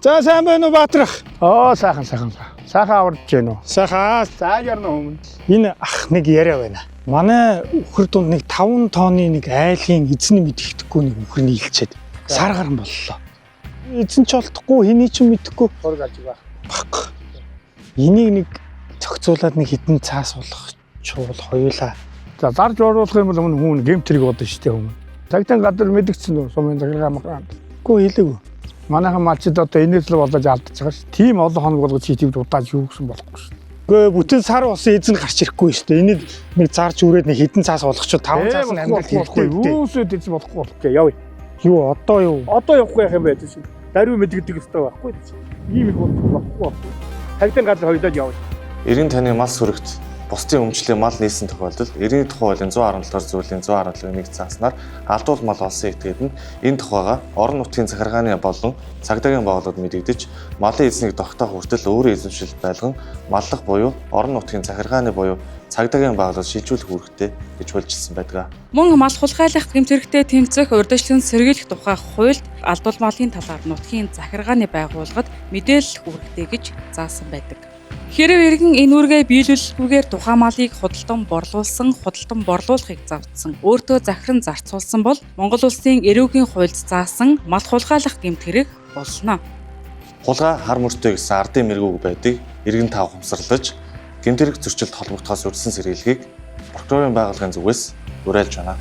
За сайн байна уу Баатрах? Сайхан. Сайхан аварч гэнэ үү? Сайхан. За ярна өмнө. Энэ ах нэг яриа байна. Манай үхэр дунд нэг 5 тонны нэг айлын эзний мэддэхгүй нэг үхэр нийлчээд сар гарan боллоо. Эзэн ч олдохгүй, хэний ч мэдэхгүй Зураг алж байгаа. баггүй. Энийг нэг зохицуулаад нэг хідэн цаас болох чуул хоёулаа. За зарж оруулах юм бол өмнө хүн гэмтрийг бодно шүү дээ өмнө. Цагтан гадар мэдгдсэн үү? Сумын захиргаа махраа. Үгүй хэлээгүй. Манайхан малчид одоо энэс л болож алдаж байгаа шүү. Тийм олон хоног болгож чийтэв удааж юу гэсэн болохгүй шүү. Үгүй бүтэн сар болсон эзэн гарч ирэхгүй шүү дээ. Энийг нэг зарж үрээд нэг хідэн цаас болгочихвол 5 цаас нь амьдрал хэрэгтэй үү? Юусэд эзэн болохгүй болчих. Явъя. Юу одоо юу? Одоо явахгүй байх юм байж шүү. Даруй мэдгдэг өстой байхгүй. Ийм их болохгүй. Цагтан гадар хоёлоо явъя. 90 таны мал сүрэгт бусдын өмчлөлийн мал нийсэн тохиолдолд 90 тухай хуулийн 117 дугаар зүйлийн 117-ийн 1 цааснаар алдуул мал олсон этгээд нь энэ тухайга орон нутгийн захиргааны болон цагдаагийн байгууллагад мэдэгдэж малын эзнийг тогтоох хүртэл өөрийн эзэмшил байлган маллах буюу орон нутгийн захиргааны буюу цагдаагийн байгууллагад шилжүүлэх үүрэгтэй гэж хуульчилсан байдаг. Мөн мал хулгайлах гэмт хэрэгтээ тэмцэх урьдчилан сэргийлэх тухай хуульд алдуул малын талаар нутгийн захиргааны байгууллагад мэдээлэл үүрэгтэй гэж заасан байдаг. Хэрэв иргэн энэ үүргээ биелүүлэлгүйгээр тухайн малыг худалдан борлуулахыг завдсан, өөртөө захиран зарцуулсан бол Монгол улсын эрүүгийн хуульд заасан мал хулгайлах гэмт хэрэг болно. Хулгай хар мөртэй гэсэн ардын мэргүүг байдаг иргэн тав хумсарлаж гэмт хэрэг зөрчилд холбогдохоос урьдсан сэргийлгийг прокурорын байгууллагын зүгээс уриалж байна.